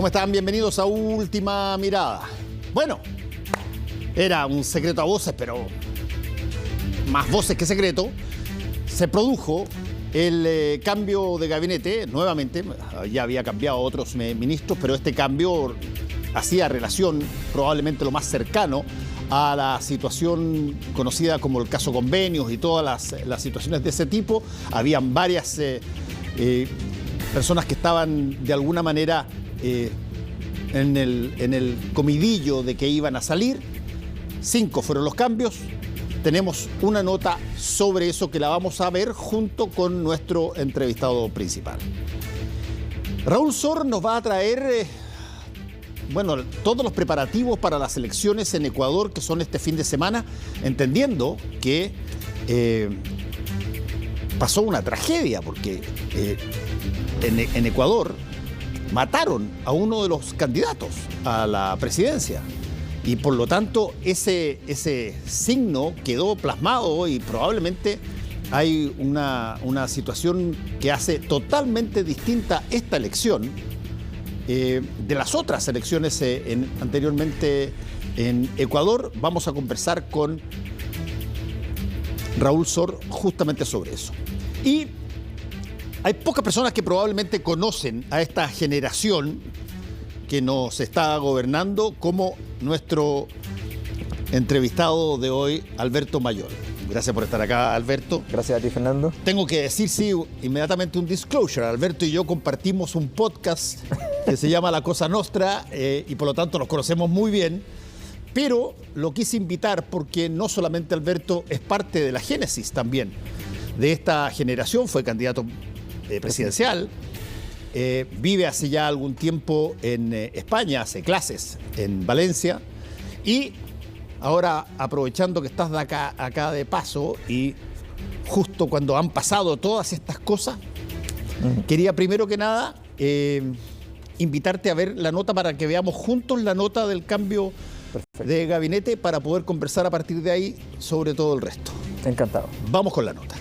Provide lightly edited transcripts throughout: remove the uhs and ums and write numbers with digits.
¿Cómo están? Bienvenidos a Última Mirada. Bueno, era un secreto a voces, pero más voces que secreto. Se produjo el cambio de gabinete nuevamente. Ya había cambiado otros ministros, pero este cambio hacía relación probablemente lo más cercano a la situación conocida como el caso convenios y todas las situaciones de ese tipo. Habían varias personas que estaban de alguna manera en el comidillo de que iban a salir. 5 fueron los cambios. Tenemos una nota sobre eso que la vamos a ver junto con nuestro entrevistado principal. Raúl Sor nos va a traer todos los preparativos para las elecciones en Ecuador, que son este fin de semana, entendiendo que pasó una tragedia, porque en Ecuador mataron a uno de los candidatos a la presidencia. Y por lo tanto, ese signo quedó plasmado y probablemente hay una situación que hace totalmente distinta esta elección de las otras elecciones anteriormente en Ecuador. Vamos a conversar con Raúl Sor justamente sobre eso. Y hay pocas personas que probablemente conocen a esta generación que nos está gobernando como nuestro entrevistado de hoy, Alberto Mayor. Gracias por estar acá, Alberto. Gracias a ti, Fernando. Tengo que decir, sí, inmediatamente un disclosure. Alberto y yo compartimos un podcast que se llama La Cosa Nostra y por lo tanto nos conocemos muy bien. Pero lo quise invitar porque no solamente Alberto es parte de la génesis también de esta generación, fue candidato presidencial, vive hace ya algún tiempo en España, hace clases en Valencia y ahora, aprovechando que estás acá de paso y justo cuando han pasado todas estas cosas, quería primero que nada invitarte a ver la nota para que veamos juntos la nota del cambio de gabinete para poder conversar a partir de ahí sobre todo el resto. Encantado. Vamos con la nota.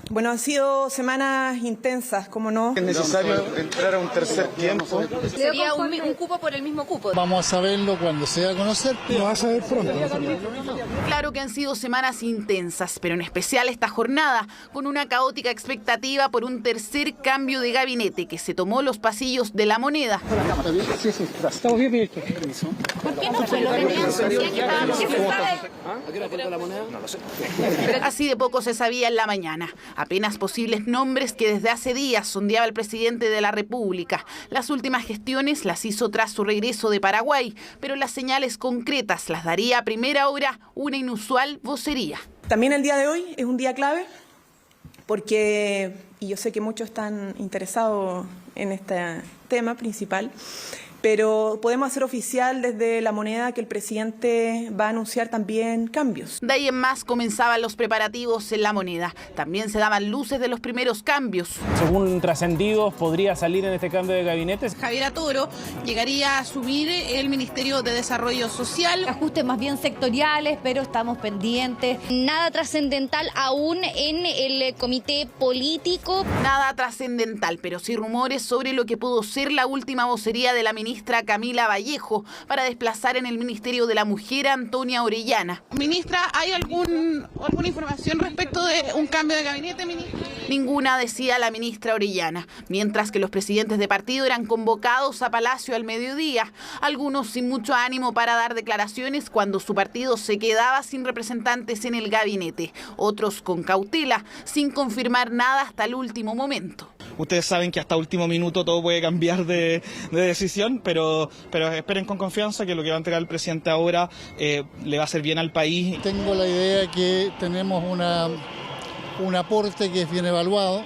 Bueno, han sido semanas intensas, ¿cómo no? Es necesario entrar a un tercer tiempo. Sería un cupo por el mismo cupo. Vamos a saberlo cuando se da a conocer. Lo vas a ver pronto. Claro que han sido semanas intensas, pero en especial esta jornada, con una caótica expectativa por un tercer cambio de gabinete que se tomó los pasillos de La Moneda. Sí, estamos bien, bien. ¿Por qué no fue lo que Así de poco se sabía en la mañana. Apenas posibles nombres que desde hace días sondeaba el presidente de la República. Las últimas gestiones las hizo tras su regreso de Paraguay, pero las señales concretas las daría a primera hora una inusual vocería. También el día de hoy es un día clave porque, y yo sé que muchos están interesados en este tema principal, pero podemos hacer oficial desde La Moneda que el presidente va a anunciar también cambios. De ahí en más comenzaban los preparativos en La Moneda. También se daban luces de los primeros cambios. Según trascendidos, podría salir en este cambio de gabinete. Javiera Toro llegaría a asumir el Ministerio de Desarrollo Social. Ajustes más bien sectoriales, pero estamos pendientes. Nada trascendental aún en el comité político. Nada trascendental, pero sí rumores sobre lo que pudo ser la última vocería de la ministra Camila Vallejo para desplazar en el Ministerio de la Mujer a Antonia Orellana. Ministra, ¿hay alguna información respecto de un cambio de gabinete, ministra? Ninguna, decía la ministra Orellana, mientras que los presidentes de partido eran convocados a Palacio al mediodía, algunos sin mucho ánimo para dar declaraciones cuando su partido se quedaba sin representantes en el gabinete, otros con cautela, sin confirmar nada hasta el último momento. Ustedes saben que hasta último minuto todo puede cambiar de decisión, pero esperen con confianza que lo que va a entregar el presidente ahora le va a hacer bien al país. Tengo la idea que tenemos un aporte que es bien evaluado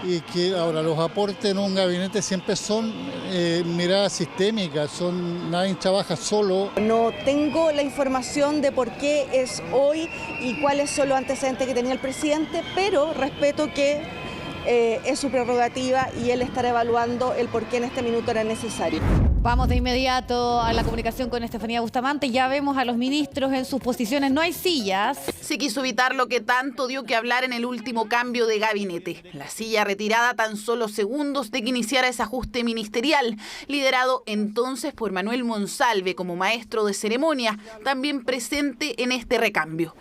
y que ahora los aportes en un gabinete siempre son miradas sistémicas, nadie trabaja solo. No tengo la información de por qué es hoy y cuáles son los antecedentes que tenía el presidente, pero respeto que es su prerrogativa y él estará evaluando el por qué en este minuto era necesario. Vamos de inmediato a la comunicación con Estefanía Bustamante. Ya vemos a los ministros en sus posiciones. No hay sillas. Se quiso evitar lo que tanto dio que hablar en el último cambio de gabinete. La silla retirada tan solo segundos de que iniciara ese ajuste ministerial, liderado entonces por Manuel Monsalve como maestro de ceremonia, también presente en este recambio.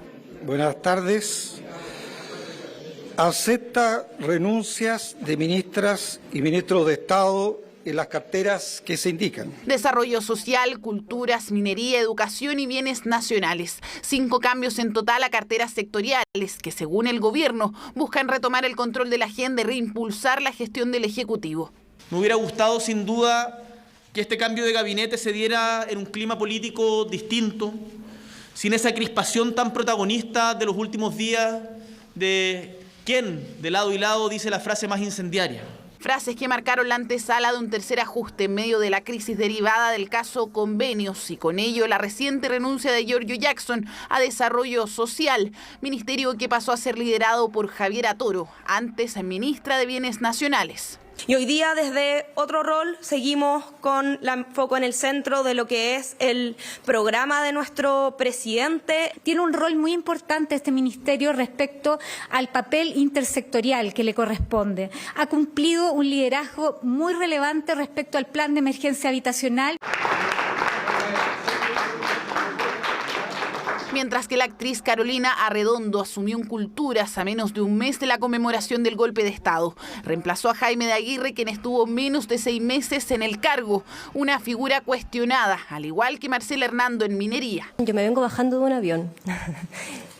Buenas tardes. Acepta renuncias de ministras y ministros de Estado en las carteras que se indican. Desarrollo social, culturas, minería, educación y bienes nacionales. 5 cambios en total a carteras sectoriales que, según el gobierno, buscan retomar el control de la agenda y reimpulsar la gestión del Ejecutivo. Me hubiera gustado, sin duda, que este cambio de gabinete se diera en un clima político distinto, sin esa crispación tan protagonista de los últimos días de quién, de lado y lado, dice la frase más incendiaria. Frases que marcaron la antesala de un tercer ajuste en medio de la crisis derivada del caso Convenios y con ello la reciente renuncia de Giorgio Jackson a Desarrollo Social, ministerio que pasó a ser liderado por Javiera Toro, antes ministra de Bienes Nacionales. Y hoy día, desde otro rol, seguimos con el foco en el centro de lo que es el programa de nuestro presidente. Tiene un rol muy importante este ministerio respecto al papel intersectorial que le corresponde. Ha cumplido un liderazgo muy relevante respecto al plan de emergencia habitacional. Mientras que la actriz Carolina Arredondo asumió en Culturas a menos de un mes de la conmemoración del golpe de Estado. Reemplazó a Jaime de Aguirre, quien estuvo menos de 6 meses en el cargo, una figura cuestionada, al igual que Marcela Hernando en Minería. Yo me vengo bajando de un avión,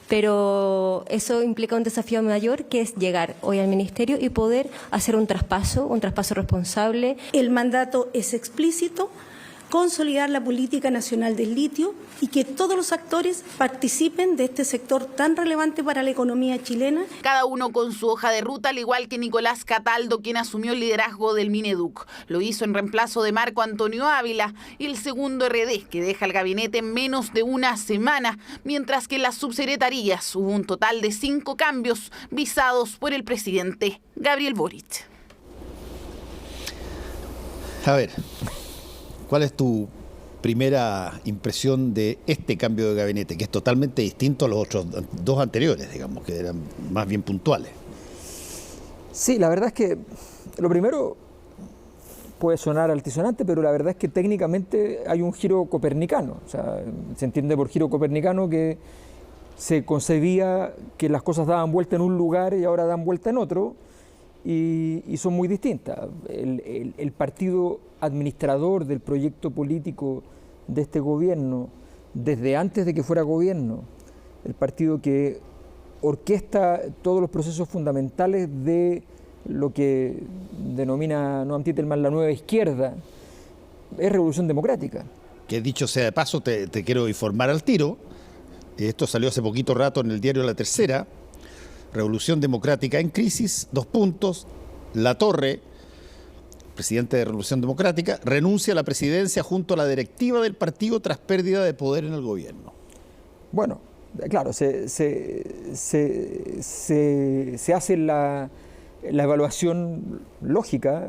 pero eso implica un desafío mayor, que es llegar hoy al ministerio y poder hacer un traspaso responsable. El mandato es explícito: consolidar la política nacional del litio y que todos los actores participen de este sector tan relevante para la economía chilena. Cada uno con su hoja de ruta, al igual que Nicolás Cataldo, quien asumió el liderazgo del Mineduc. Lo hizo en reemplazo de Marco Antonio Ávila y el segundo RD, que deja el gabinete en menos de una semana, mientras que en las subsecretarías hubo un total de 5 cambios visados por el presidente Gabriel Boric. A ver, ¿cuál es tu primera impresión de este cambio de gabinete, que es totalmente distinto a los otros 2 anteriores, digamos, que eran más bien puntuales? Sí, la verdad es que lo primero puede sonar altisonante, pero la verdad es que técnicamente hay un giro copernicano. O sea, se entiende por giro copernicano que se concebía que las cosas daban vuelta en un lugar y ahora dan vuelta en otro, y son muy distintas. El partido administrador del proyecto político de este gobierno, desde antes de que fuera gobierno, el partido que orquesta todos los procesos fundamentales de lo que denomina Noam Titelman la nueva izquierda, es Revolución Democrática. Que dicho sea de paso, te quiero informar al tiro, esto salió hace poquito rato en el diario La Tercera: Revolución Democrática en crisis, 2 puntos, Latorre, presidente de Revolución Democrática, renuncia a la presidencia junto a la directiva del partido tras pérdida de poder en el gobierno. Bueno, claro, se hace la evaluación lógica.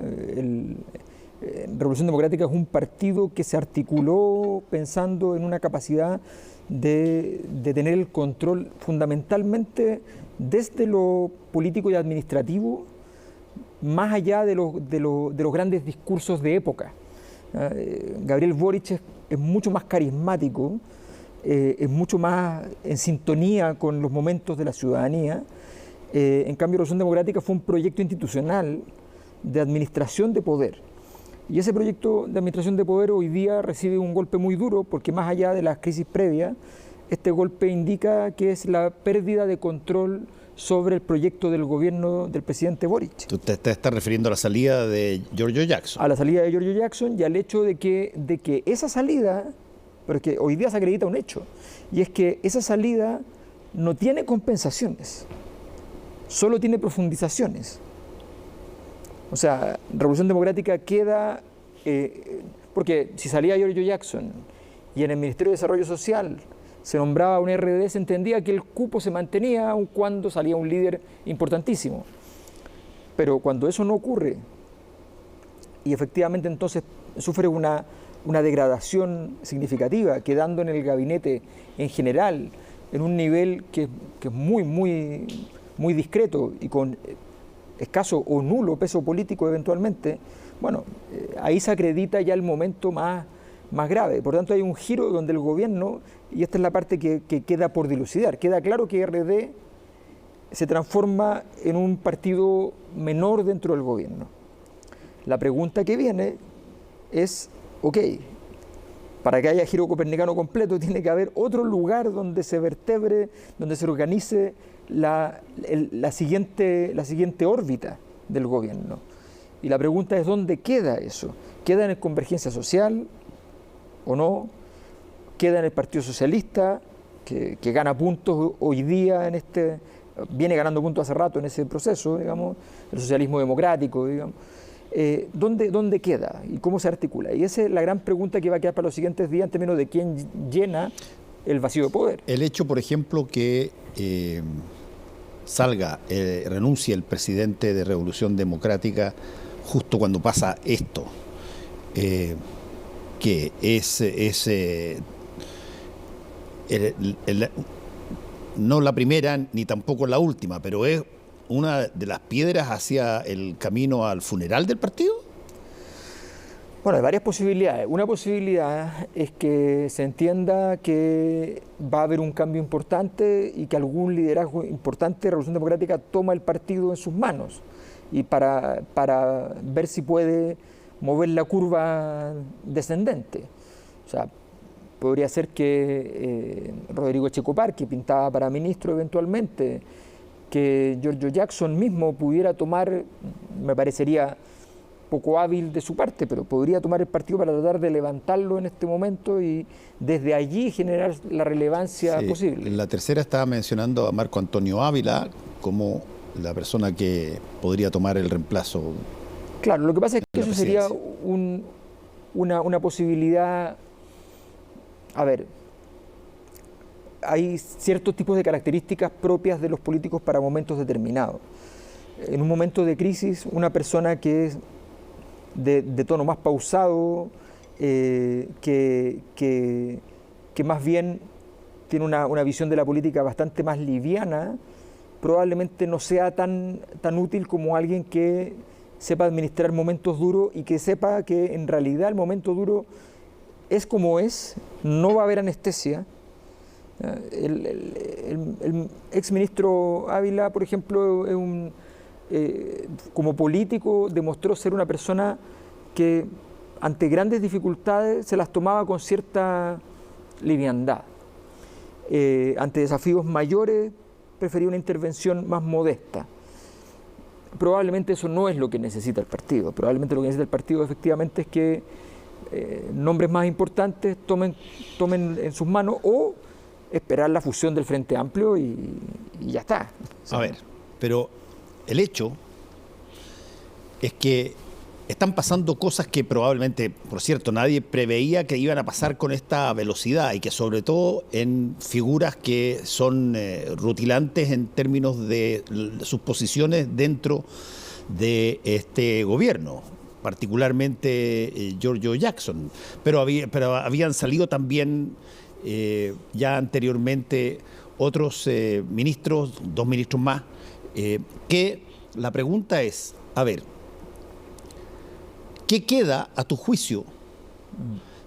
Revolución Democrática es un partido que se articuló pensando en una capacidad de tener el control fundamentalmente desde lo político y administrativo, más allá de los grandes discursos de época. Gabriel Boric es mucho más carismático, es mucho más en sintonía con los momentos de la ciudadanía. En cambio, Revolución Democrática fue un proyecto institucional de administración de poder. Y ese proyecto de administración de poder hoy día recibe un golpe muy duro, porque más allá de las crisis previas, este golpe indica que es la pérdida de control sobre el proyecto del gobierno del presidente Boric. ¿Tú te estás refiriendo a la salida de Giorgio Jackson? A la salida de Giorgio Jackson y al hecho de que esa salida, pero que hoy día se acredita un hecho, y es que esa salida no tiene compensaciones, solo tiene profundizaciones. O sea, Revolución Democrática queda, porque si salía Giorgio Jackson y en el Ministerio de Desarrollo Social se nombraba un RD, se entendía que el cupo se mantenía aun cuando salía un líder importantísimo. Pero cuando eso no ocurre, y efectivamente entonces sufre una degradación significativa, quedando en el gabinete en general en un nivel que es muy discreto y con escaso o nulo peso político eventualmente, bueno, ahí se acredita ya el momento más grave. Por tanto, hay un giro donde el gobierno, y esta es la parte que queda por dilucidar, queda claro que RD se transforma en un partido menor dentro del gobierno. La pregunta que viene es, ok, para que haya giro copernicano completo tiene que haber otro lugar donde se vertebre, donde se organice la siguiente órbita del gobierno. Y la pregunta es, ¿dónde queda eso? ¿Queda en el Convergencia Social o no? ¿Queda en el Partido Socialista, que gana puntos hoy día viene ganando puntos hace rato en ese proceso, digamos, el socialismo democrático, digamos? ¿Dónde queda y cómo se articula? Y esa es la gran pregunta que va a quedar para los siguientes días en términos de quién llena el vacío de poder. El hecho, por ejemplo, que renuncie el presidente de Revolución Democrática justo cuando pasa esto, que no la primera ni tampoco la última, pero es una de las piedras hacia el camino al funeral del partido. Bueno, hay varias posibilidades. Una posibilidad es que se entienda que va a haber un cambio importante y que algún liderazgo importante de Revolución Democrática toma el partido en sus manos y para ver si puede mover la curva descendente. O sea, podría ser que Rodrigo Echecopar, que pintaba para ministro eventualmente, que Giorgio Jackson mismo pudiera tomar, me parecería poco hábil de su parte, pero podría tomar el partido para tratar de levantarlo en este momento y desde allí generar la relevancia posible. La tercera estaba mencionando a Marco Antonio Ávila como la persona que podría tomar el reemplazo. Claro, lo que pasa es que eso sería una posibilidad. A ver, hay ciertos tipos de características propias de los políticos para momentos determinados. En un momento de crisis, una persona que es de tono más pausado, que más bien tiene una visión de la política bastante más liviana, probablemente no sea tan útil como alguien que sepa administrar momentos duros y que sepa que en realidad el momento duro es como es, no va a haber anestesia. El exministro Ávila, por ejemplo, como político demostró ser una persona que ante grandes dificultades se las tomaba con cierta liviandad. Ante desafíos mayores prefería una intervención más modesta. Probablemente eso no es lo que necesita el partido. Probablemente lo que necesita el partido efectivamente es que nombres más importantes tomen en sus manos o esperar la fusión del Frente Amplio y ya está. A ver, pero el hecho es que están pasando cosas que probablemente, por cierto, nadie preveía que iban a pasar con esta velocidad y que sobre todo en figuras que son rutilantes en términos de sus posiciones dentro de este gobierno, particularmente Giorgio Jackson. Pero habían salido también ya anteriormente otros ministros, 2 ministros más, que la pregunta es, a ver, ¿qué queda a tu juicio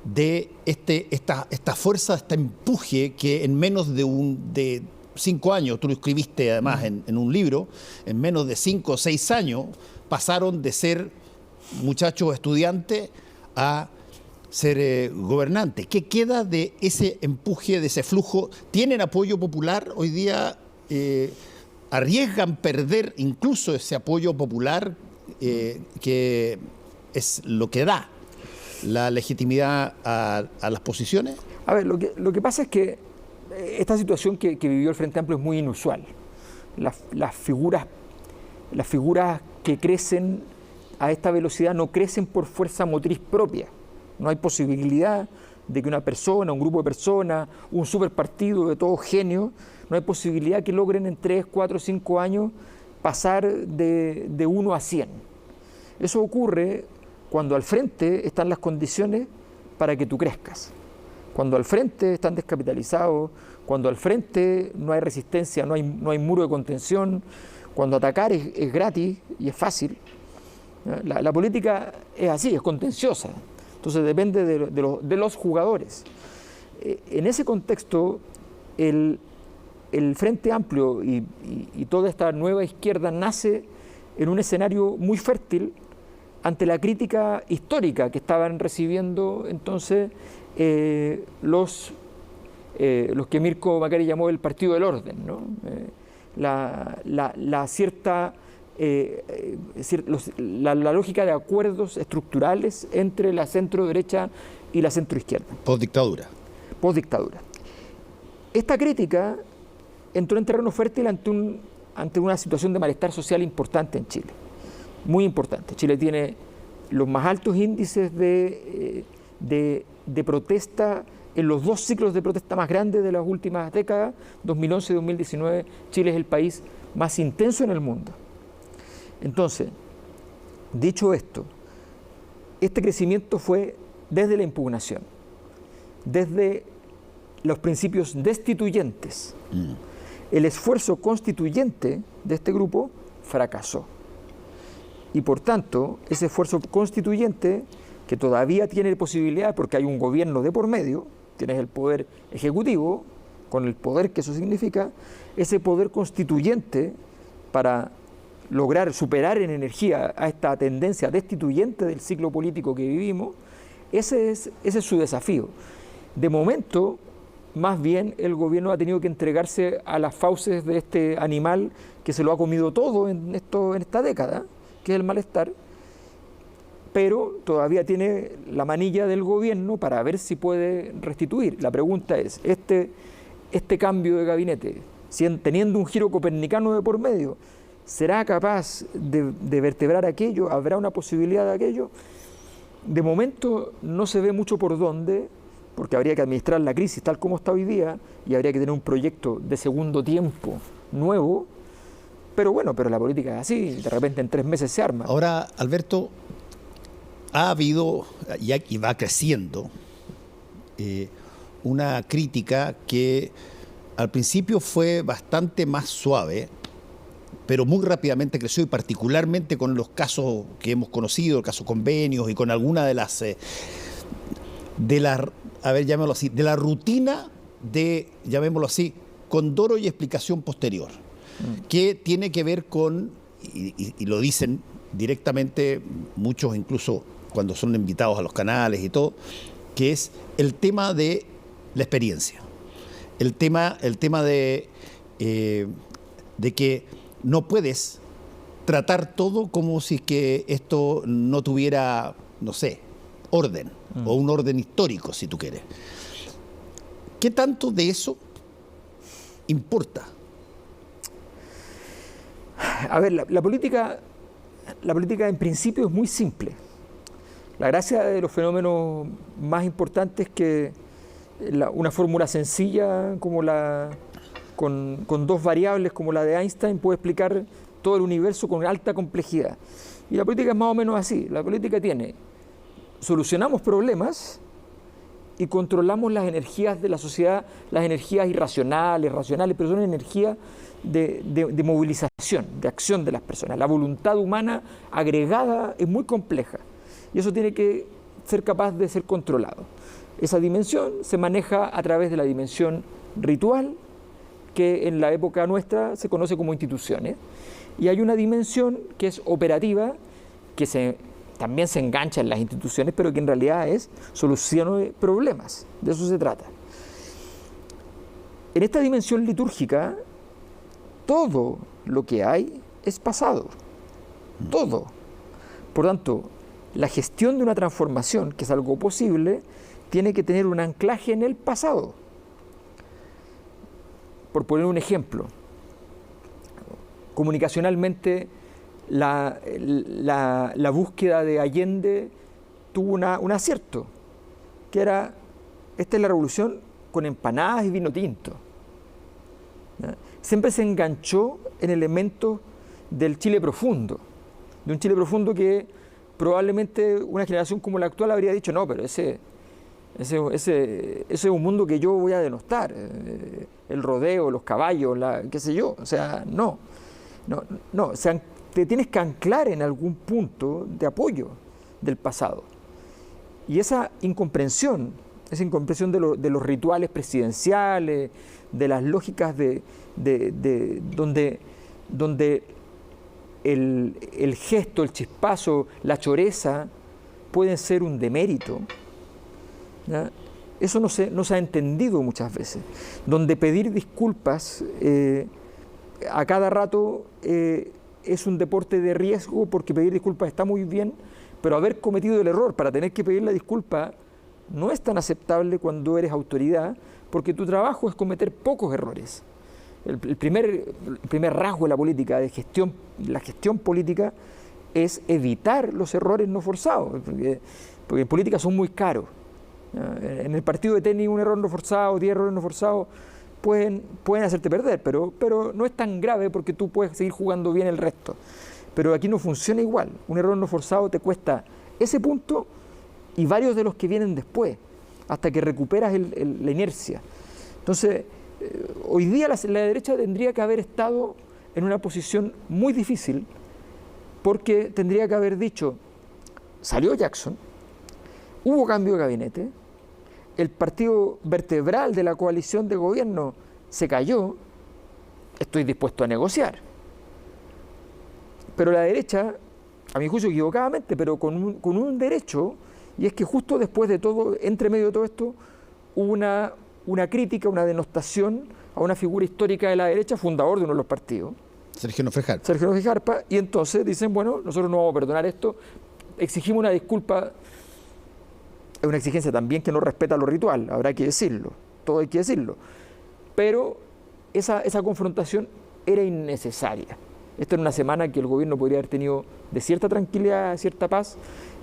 de esta fuerza, este empuje que en menos de 5 años, tú lo escribiste además en un libro, en menos de 5 o 6 años pasaron de ser muchachos estudiantes a ser gobernantes? ¿Qué queda de ese empuje, de ese flujo? ¿Tienen apoyo popular hoy día? ¿Arriesgan perder incluso ese apoyo popular que es lo que da la legitimidad a las posiciones? A ver, lo que pasa es que esta situación que vivió el Frente Amplio es muy inusual. Las figuras que crecen a esta velocidad no crecen por fuerza motriz propia. No hay posibilidad de que una persona, un grupo de personas, un superpartido de todos genios, no hay posibilidad que logren en 3, 4, 5 años pasar de 1 a 100. Eso ocurre cuando al frente están las condiciones para que tú crezcas. Cuando al frente están descapitalizados, cuando al frente no hay resistencia, no hay muro de contención, cuando atacar es gratis y es fácil. La política es así, es contenciosa. Entonces depende de los jugadores. En ese contexto, el Frente Amplio y toda esta nueva izquierda nace en un escenario muy fértil ante la crítica histórica que estaban recibiendo entonces los que Mirko Macari llamó el partido del orden, ¿no? La lógica de acuerdos estructurales entre la centro derecha y la centro izquierda. Postdictadura. Esta crítica entró en terreno fértil ante una situación de malestar social importante en Chile, muy importante. Chile tiene los más altos índices de protesta en los dos ciclos de protesta más grandes de las últimas décadas, 2011 y 2019. Chile es el país más intenso en el mundo. Entonces, dicho esto, este crecimiento fue desde la impugnación, desde los principios destituyentes. El esfuerzo constituyente de este grupo fracasó. Y por tanto, ese esfuerzo constituyente, que todavía tiene posibilidad, porque hay un gobierno de por medio, tienes el poder ejecutivo, con el poder que eso significa, ese poder constituyente para lograr superar en energía a esta tendencia destituyente del ciclo político que vivimos, ese es su desafío. De momento, más bien el gobierno ha tenido que entregarse a las fauces de este animal que se lo ha comido todo en esta década, que es el malestar, pero todavía tiene la manilla del gobierno para ver si puede restituir. La pregunta es, este cambio de gabinete, teniendo un giro copernicano de por medio, ¿será capaz de vertebrar aquello? ¿Habrá una posibilidad de aquello? De momento no se ve mucho por dónde, porque habría que administrar la crisis tal como está hoy día y habría que tener un proyecto de segundo tiempo nuevo, pero la política es así, de repente en 3 meses se arma. Ahora, Alberto, ha habido y va creciendo una crítica que al principio fue bastante más suave, pero muy rápidamente creció, y particularmente con los casos que hemos conocido, el caso Convenios, y con alguna de las llamémoslo así, de la rutina de, llamémoslo así, condoro y explicación posterior, que tiene que ver con, y lo dicen directamente muchos, incluso cuando son invitados a los canales y todo, que es el tema de la experiencia, el tema de que no puedes tratar todo como si que esto no tuviera, no sé, orden, o un orden histórico, si tú quieres. ¿Qué tanto de eso importa? A ver, la política en principio es muy simple. La gracia de los fenómenos más importantes es que una fórmula sencilla como con 2 variables como la de Einstein puede explicar todo el universo con alta complejidad. Y la política es más o menos así. La política solucionamos problemas y controlamos las energías de la sociedad, las energías irracionales, racionales, pero son energías de movilización, de acción de las personas. La voluntad humana agregada es muy compleja y eso tiene que ser capaz de ser controlado. Esa dimensión se maneja a través de la dimensión ritual, que en la época nuestra se conoce como instituciones, y hay una dimensión que es operativa, que también se engancha en las instituciones, pero que en realidad es solución de problemas. De eso se trata. En esta dimensión litúrgica, todo lo que hay es pasado. Todo. Por tanto, la gestión de una transformación, que es algo posible, tiene que tener un anclaje en el pasado. Por poner un ejemplo, comunicacionalmente, la búsqueda de Allende tuvo un acierto, que era, esta es la revolución con empanadas y vino tinto. ¿Ya? Siempre se enganchó en elementos del Chile profundo, de un Chile profundo que probablemente una generación como la actual habría dicho, no, pero ese es un mundo que yo voy a denostar, el rodeo, los caballos, qué sé yo, o sea, no, o sea, te tienes que anclar en algún punto de apoyo del pasado. Y esa incomprensión de los rituales presidenciales, de las lógicas donde el gesto, el chispazo, la choreza pueden ser un demérito, ¿ya? Eso no se ha entendido muchas veces, donde pedir disculpas a cada rato es un deporte de riesgo, porque pedir disculpas está muy bien, pero haber cometido el error para tener que pedir la disculpa no es tan aceptable cuando eres autoridad, porque tu trabajo es cometer pocos errores. El primer rasgo de la política, la gestión política, es evitar los errores no forzados, porque en política son muy caros. En el partido de tenis un error no forzado, 10 errores no forzados pueden hacerte perder, pero no es tan grave porque tú puedes seguir jugando bien el resto. Pero aquí no funciona igual. Un error no forzado te cuesta ese punto y varios de los que vienen después, hasta que recuperas la inercia. Entonces, hoy día la derecha tendría que haber estado en una posición muy difícil, porque tendría que haber dicho, salió Jackson, hubo cambio de gabinete, el partido vertebral de la coalición de gobierno se cayó, estoy dispuesto a negociar. Pero la derecha, a mi juicio equivocadamente, pero con un derecho, y es que justo después de todo, entre medio de todo esto, hubo una crítica, una denostación a una figura histórica de la derecha, fundador de uno de los partidos. Sergio Nofe Jarpa, y entonces dicen, bueno, nosotros no vamos a perdonar esto, exigimos una disculpa. Es una exigencia también que no respeta lo ritual, habrá que decirlo, todo hay que decirlo. Pero esa confrontación era innecesaria. Esta era una semana que el gobierno podría haber tenido de cierta tranquilidad, cierta paz,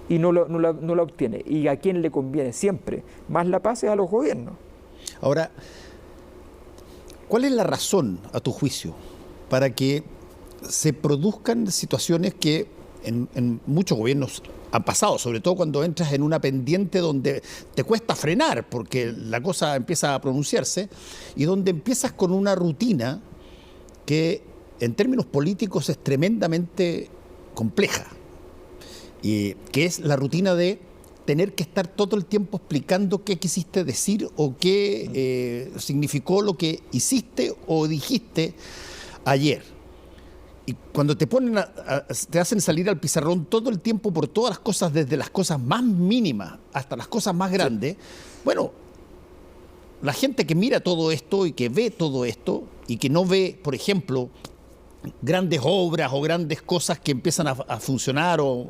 y no la obtiene. ¿Y a quién le conviene siempre más la paz? Es a los gobiernos. Ahora, ¿cuál es la razón, a tu juicio, para que se produzcan situaciones que en muchos gobiernos han pasado, sobre todo cuando entras en una pendiente donde te cuesta frenar porque la cosa empieza a pronunciarse, y donde empiezas con una rutina que en términos políticos es tremendamente compleja, y que es la rutina de tener que estar todo el tiempo explicando qué quisiste decir o qué significó lo que hiciste o dijiste ayer? Y cuando te ponen te hacen salir al pizarrón todo el tiempo por todas las cosas, desde las cosas más mínimas hasta las cosas más grandes, bueno, la gente que mira todo esto y que ve todo esto y que no ve, por ejemplo, grandes obras o grandes cosas que empiezan a funcionar, o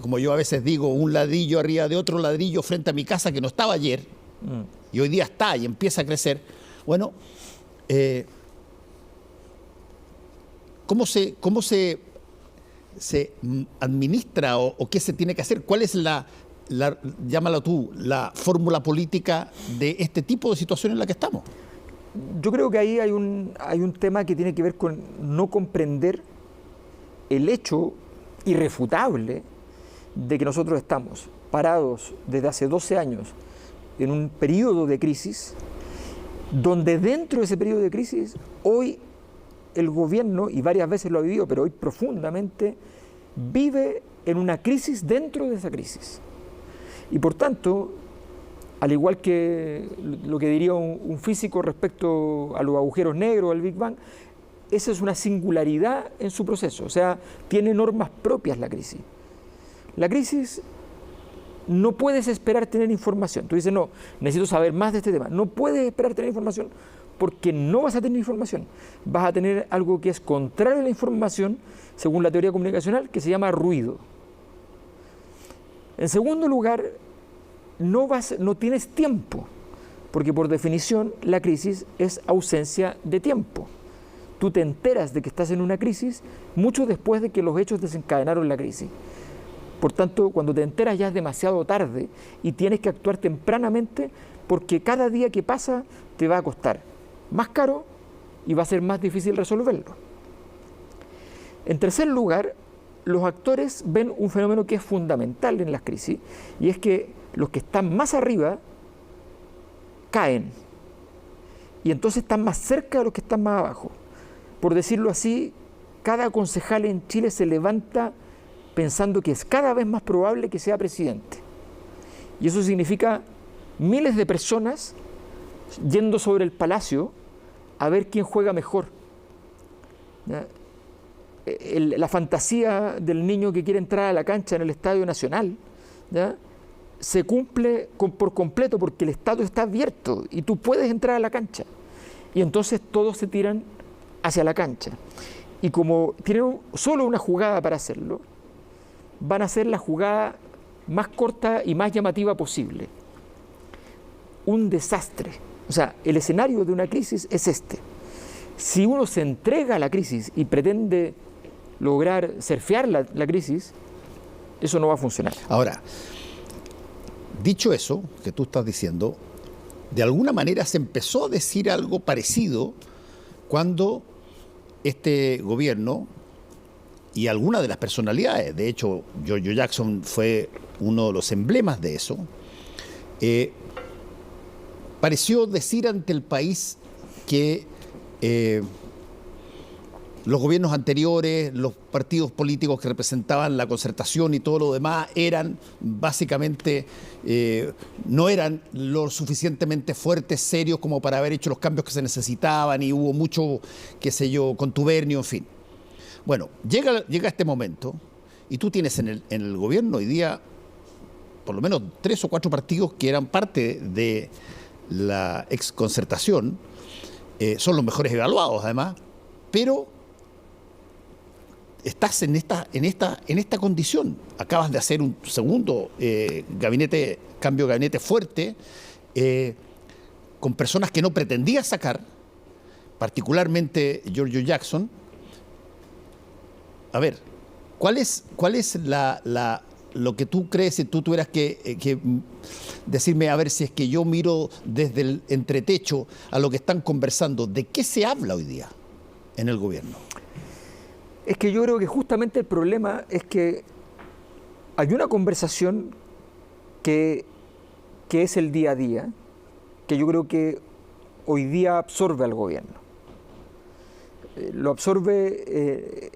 como yo a veces digo, un ladrillo arriba de otro ladrillo frente a mi casa que no estaba ayer y hoy día está y empieza a crecer, bueno, ¿cómo se administra o qué se tiene que hacer? ¿Cuál es llámalo tú, la fórmula política de este tipo de situación en la que estamos? Yo creo que ahí hay un tema que tiene que ver con no comprender el hecho irrefutable de que nosotros estamos parados desde hace 12 años en un periodo de crisis, donde dentro de ese periodo de crisis, hoy el gobierno, y varias veces lo ha vivido, pero hoy profundamente, vive en una crisis dentro de esa crisis. Y por tanto, al igual que lo que diría un físico respecto a los agujeros negros, al Big Bang, esa es una singularidad en su proceso, o sea, tiene normas propias la crisis. La crisis, no puedes esperar tener información. Tú dices, no, necesito saber más de este tema. No puedes esperar tener información porque no vas a tener información. Vas a tener algo que es contrario a la información, según la teoría comunicacional, que se llama ruido. En segundo lugar, no tienes tiempo, porque por definición la crisis es ausencia de tiempo. Tú te enteras de que estás en una crisis mucho después de que los hechos desencadenaron la crisis. Por tanto, cuando te enteras ya es demasiado tarde y tienes que actuar tempranamente, porque cada día que pasa te va a costar más caro y va a ser más difícil resolverlo. En tercer lugar, los actores ven un fenómeno que es fundamental en las crisis, y es que los que están más arriba caen, y entonces están más cerca de los que están más abajo. Por decirlo así, cada concejal en Chile se levanta pensando que es cada vez más probable que sea presidente. Y eso significa miles de personas yendo sobre el palacio a ver quién juega mejor. ¿Ya? La fantasía del niño que quiere entrar a la cancha en el Estadio Nacional, ¿ya?, se cumple por completo porque el estadio está abierto y tú puedes entrar a la cancha. Y entonces todos se tiran hacia la cancha. Y como tienen solo una jugada para hacerlo, van a hacer la jugada más corta y más llamativa posible. Un desastre. O sea, el escenario de una crisis es este. Si uno se entrega a la crisis y pretende lograr surfear la crisis, eso no va a funcionar. Ahora, dicho eso que tú estás diciendo, de alguna manera se empezó a decir algo parecido cuando este gobierno y algunas de las personalidades, de hecho Giorgio Jackson fue uno de los emblemas de eso, pareció decir ante el país que los gobiernos anteriores, los partidos políticos que representaban la concertación y todo lo demás eran básicamente, no eran lo suficientemente fuertes, serios como para haber hecho los cambios que se necesitaban, y hubo mucho, qué sé yo, contubernio, en fin. Bueno, llega este momento y tú tienes en el gobierno hoy día por lo menos 3 o 4 partidos que eran parte de la exconcertación, son los mejores evaluados además, pero estás en esta condición. Acabas de hacer un segundo cambio de gabinete fuerte, con personas que no pretendías sacar, particularmente Giorgio Jackson. A ver, ¿cuál es lo que tú crees, si tú tuvieras que decirme, a ver, si es que yo miro desde el entretecho a lo que están conversando, ¿de qué se habla hoy día en el gobierno? Es que yo creo que justamente el problema es que hay una conversación que es el día a día, que yo creo que hoy día absorbe al gobierno. Lo absorbe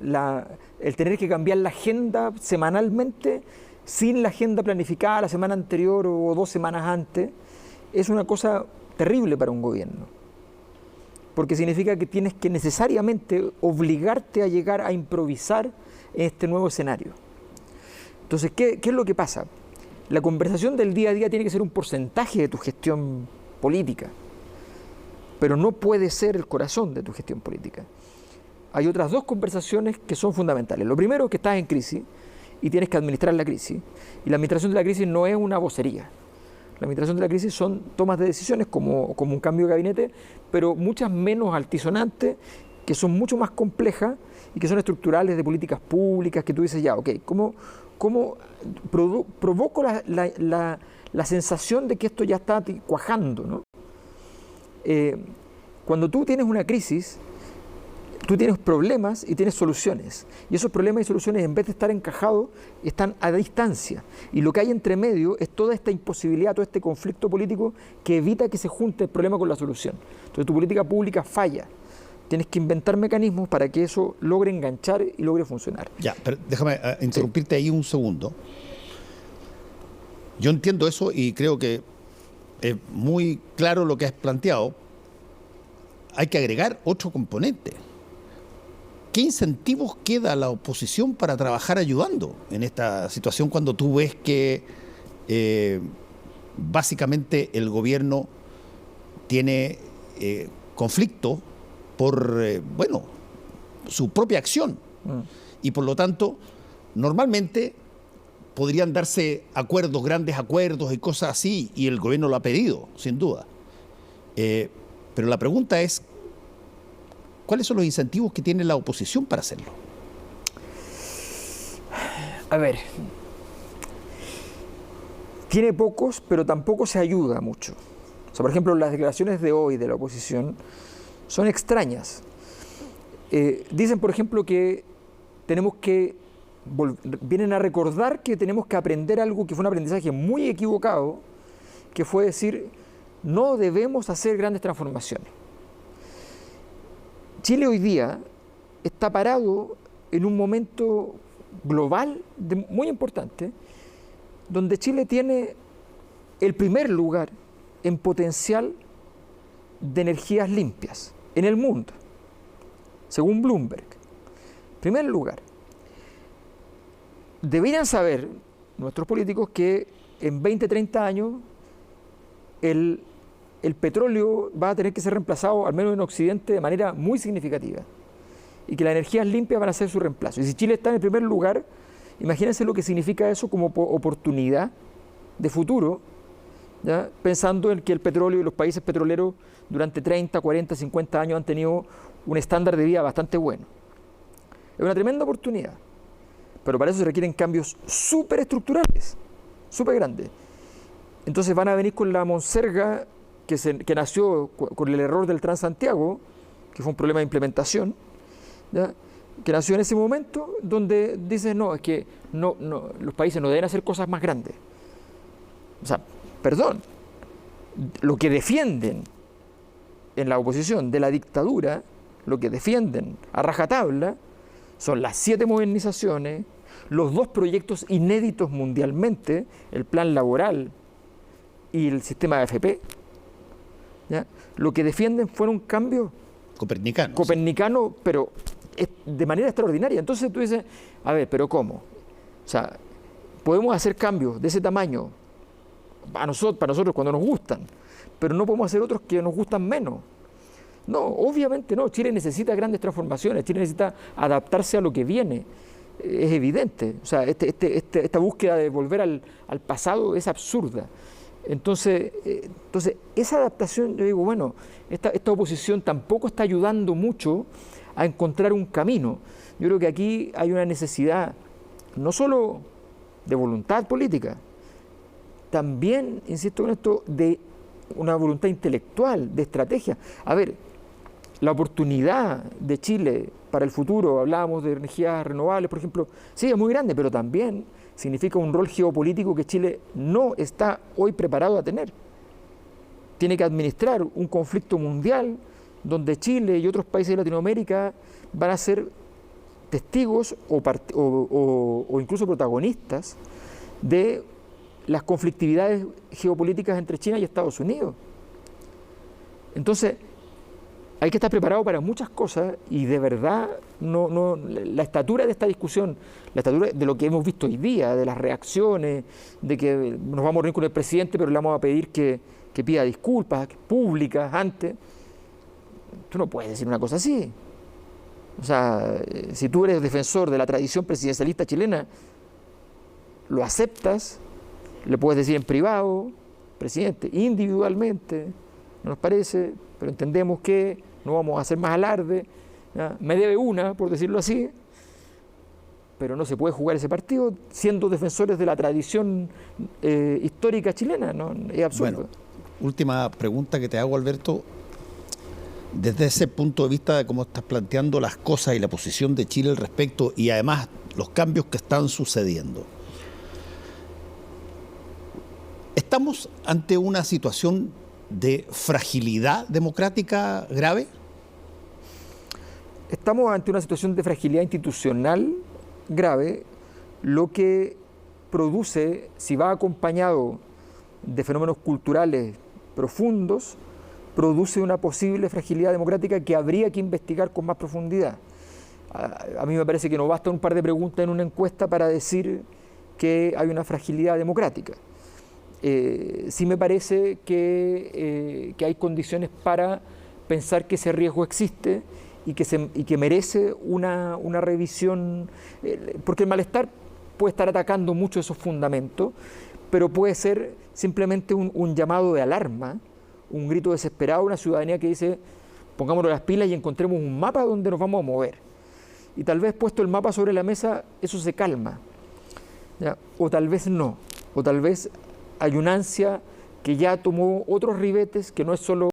el tener que cambiar la agenda semanalmente sin la agenda planificada la semana anterior o 2 semanas antes. Es una cosa terrible para un gobierno, porque significa que tienes que necesariamente obligarte a llegar a improvisar en este nuevo escenario. Entonces, ¿qué es lo que pasa? La conversación del día a día tiene que ser un porcentaje de tu gestión política, pero no puede ser el corazón de tu gestión política. Hay otras 2 conversaciones que son fundamentales. Lo primero es que estás en crisis y tienes que administrar la crisis, y la administración de la crisis no es una vocería. La administración de la crisis son tomas de decisiones como un cambio de gabinete, pero muchas menos altisonantes, que son mucho más complejas y que son estructurales, de políticas públicas, que tú dices, ya, ok, ¿cómo provoco la sensación de que esto ya está cuajando, ¿no? Cuando tú tienes una crisis, tú tienes problemas y tienes soluciones, y esos problemas y soluciones, en vez de estar encajados, están a distancia, y lo que hay entre medio es toda esta imposibilidad, todo este conflicto político que evita que se junte el problema con la solución. Entonces tu política pública falla, tienes que inventar mecanismos para que eso logre enganchar y logre funcionar. Ya, pero déjame interrumpirte ahí un segundo. Yo entiendo eso y creo que es muy claro lo que has planteado. Hay que agregar otro componente. ¿Qué incentivos queda a la oposición para trabajar ayudando en esta situación cuando tú ves que básicamente el gobierno tiene conflicto por, su propia acción? Y por lo tanto, normalmente podrían darse acuerdos, grandes acuerdos y cosas así, y el gobierno lo ha pedido, sin duda. Pero la pregunta es, ¿cuáles son los incentivos que tiene la oposición para hacerlo? A ver, tiene pocos, pero tampoco se ayuda mucho. O sea, por ejemplo, las declaraciones de hoy de la oposición son extrañas. Dicen, por ejemplo, que tenemos que vienen a recordar que tenemos que aprender algo que fue un aprendizaje muy equivocado, que fue decir, no debemos hacer grandes transformaciones. Chile hoy día está parado en un momento global muy importante, donde Chile tiene el primer lugar en potencial de energías limpias en el mundo, según Bloomberg. Primer lugar. Deberían saber nuestros políticos que en 20, 30 años el petróleo va a tener que ser reemplazado, al menos en Occidente, de manera muy significativa, y que las energías limpias van a ser su reemplazo. Y si Chile está en el primer lugar, imagínense lo que significa eso como oportunidad de futuro, ¿ya? Pensando en que el petróleo y los países petroleros durante 30, 40, 50 años han tenido un estándar de vida bastante bueno. Es una tremenda oportunidad, pero para eso se requieren cambios súper estructurales, súper grandes. Entonces van a venir con la monserga que nació con el error del Transantiago, que fue un problema de implementación, ¿ya? Que nació en ese momento, donde dicen, no, es que no, los países no deben hacer cosas más grandes. O sea, perdón, lo que defienden en la oposición de la dictadura, lo que defienden a rajatabla, son las 7 modernizaciones, los 2 proyectos inéditos mundialmente, el plan laboral y el sistema de AFP, ¿ya? Lo que defienden fueron cambios copernicanos, pero de manera extraordinaria. Entonces tú dices, a ver, ¿pero cómo? O sea, podemos hacer cambios de ese tamaño para nosotros cuando nos gustan, pero no podemos hacer otros que nos gustan menos. No, obviamente no. Chile necesita grandes transformaciones, Chile necesita adaptarse a lo que viene. Es evidente. O sea, esta búsqueda de volver al pasado es absurda. Entonces, esa adaptación, yo digo, bueno, esta oposición tampoco está ayudando mucho a encontrar un camino. Yo creo que aquí hay una necesidad, no solo de voluntad política, también, insisto en esto, de una voluntad intelectual, de estrategia. A ver, la oportunidad de Chile para el futuro, hablábamos de energías renovables, por ejemplo, sí, es muy grande, pero también significa un rol geopolítico que Chile no está hoy preparado a tener. Tiene que administrar un conflicto mundial donde Chile y otros países de Latinoamérica van a ser testigos o incluso protagonistas de las conflictividades geopolíticas entre China y Estados Unidos. Entonces, hay que estar preparado para muchas cosas y de verdad la estatura de esta discusión, la estatura de lo que hemos visto hoy día, de las reacciones, de que nos vamos a reunir con el presidente pero le vamos a pedir que pida disculpas públicas antes. Tú no puedes decir una cosa así. O sea, si tú eres defensor de la tradición presidencialista chilena, lo aceptas, le puedes decir en privado, presidente, individualmente, no nos parece, pero entendemos que no vamos a hacer más alarde, ¿ya? Me debe una, por decirlo así, pero no se puede jugar ese partido siendo defensores de la tradición histórica chilena, ¿no? Es absurdo. Bueno, última pregunta que te hago, Alberto. Desde ese punto de vista de cómo estás planteando las cosas y la posición de Chile al respecto y además los cambios que están sucediendo, ¿estamos ante una situación de fragilidad democrática grave? Estamos ante una situación de fragilidad institucional grave, lo que produce, si va acompañado de fenómenos culturales profundos, produce una posible fragilidad democrática que habría que investigar con más profundidad. A mí me parece que no basta un par de preguntas en una encuesta para decir que hay una fragilidad democrática. Sí me parece que hay condiciones para pensar que ese riesgo existe y que merece una revisión, porque el malestar puede estar atacando mucho esos fundamentos, pero puede ser simplemente un llamado de alarma, un grito desesperado a una ciudadanía que dice, pongámonos las pilas y encontremos un mapa donde nos vamos a mover. Y tal vez puesto el mapa sobre la mesa, eso se calma, ¿ya? O tal vez no, o tal vez hay una ansia que ya tomó otros ribetes, que no es solo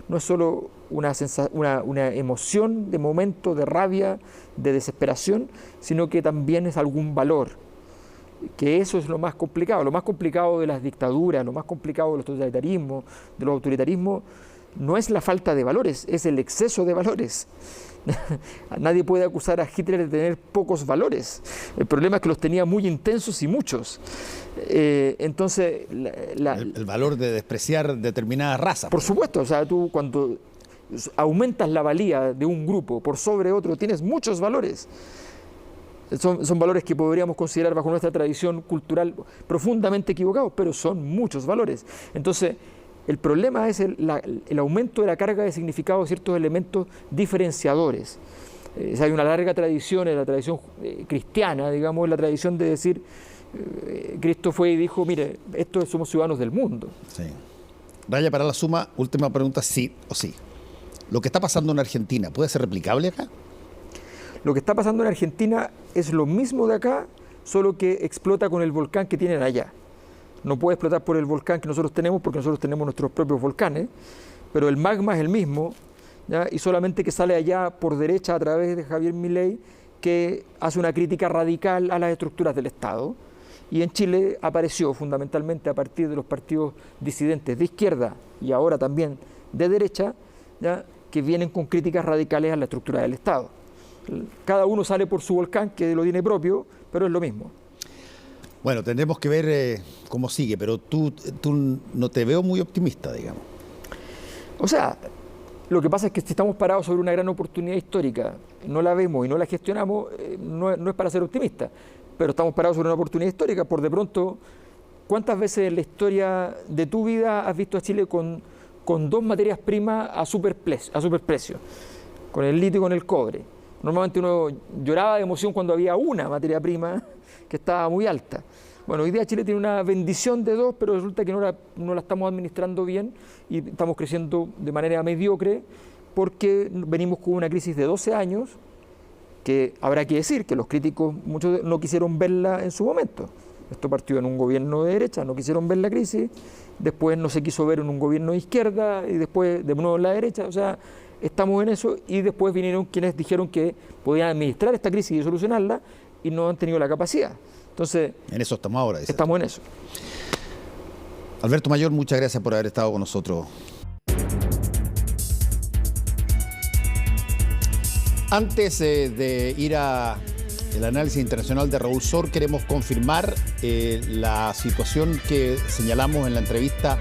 no es solo una emoción de momento, de rabia, de desesperación, sino que también es algún valor, que eso es lo más complicado. Lo más complicado de las dictaduras, lo más complicado de los totalitarismos, de los autoritarismos, no es la falta de valores, es el exceso de valores. Nadie puede acusar a Hitler de tener pocos valores. El problema es que los tenía muy intensos y muchos. Entonces, el valor de despreciar determinadas razas. Por supuesto, o sea, tú cuando aumentas la valía de un grupo por sobre otro, tienes muchos valores. Son valores que podríamos considerar bajo nuestra tradición cultural profundamente equivocados, pero son muchos valores. Entonces, el problema es el aumento de la carga de significado de ciertos elementos diferenciadores. Hay una larga tradición, en la tradición cristiana, digamos, la tradición de decir, Cristo fue y dijo, mire, somos ciudadanos del mundo. Sí. Raya, para la suma, última pregunta, sí o sí. ¿Lo que está pasando en Argentina puede ser replicable acá? Lo que está pasando en Argentina es lo mismo de acá, solo que explota con el volcán que tienen allá. No puede explotar por el volcán que nosotros tenemos, porque nosotros tenemos nuestros propios volcanes, pero el magma es el mismo, ¿ya? Y solamente que sale allá por derecha a través de Javier Milei, que hace una crítica radical a las estructuras del Estado. Y en Chile apareció fundamentalmente a partir de los partidos disidentes de izquierda y ahora también de derecha, ¿ya? Que vienen con críticas radicales a la estructura del Estado. Cada uno sale por su volcán, que lo tiene propio, pero es lo mismo. Bueno, tendremos que ver cómo sigue, pero tú no te veo muy optimista, digamos. O sea, lo que pasa es que si estamos parados sobre una gran oportunidad histórica, no la vemos y no la gestionamos, no es para ser optimista, pero estamos parados sobre una oportunidad histórica. Por de pronto, ¿cuántas veces en la historia de tu vida has visto a Chile con dos materias primas a superprecio? Con el litio y con el cobre. Normalmente uno lloraba de emoción cuando había una materia prima que estaba muy alta. Bueno, hoy día Chile tiene una bendición de dos, pero resulta que no la estamos administrando bien y estamos creciendo de manera mediocre porque venimos con una crisis de 12 años que habrá que decir que los críticos, muchos no quisieron verla en su momento. Esto partió en un gobierno de derecha, no quisieron ver la crisis, después no se quiso ver en un gobierno de izquierda y después de nuevo en la derecha. O sea, estamos en eso y después vinieron quienes dijeron que podían administrar esta crisis y solucionarla y no han tenido la capacidad. Entonces, en eso estamos ahora. Estamos en eso. Alberto Mayor, muchas gracias por haber estado con nosotros. Antes de ir al análisis internacional de Raúl Sor, queremos confirmar la situación que señalamos en la entrevista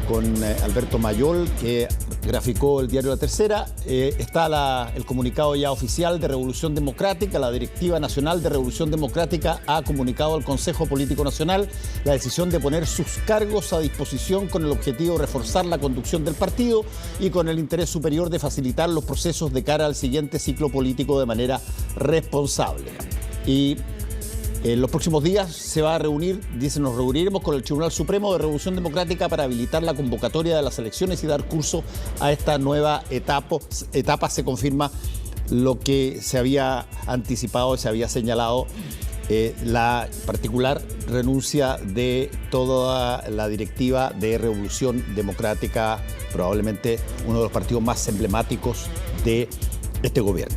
con Alberto Mayor, que graficó el diario La Tercera. Está el comunicado ya oficial de Revolución Democrática. La Directiva Nacional de Revolución Democrática ha comunicado al Consejo Político Nacional la decisión de poner sus cargos a disposición con el objetivo de reforzar la conducción del partido y con el interés superior de facilitar los procesos de cara al siguiente ciclo político de manera responsable. Y en los próximos días se va a reunir, dicen, nos reuniremos con el Tribunal Supremo de Revolución Democrática para habilitar la convocatoria de las elecciones y dar curso a esta nueva etapa. Se confirma lo que se había anticipado, se había señalado, la particular renuncia de toda la directiva de Revolución Democrática, probablemente uno de los partidos más emblemáticos de este gobierno.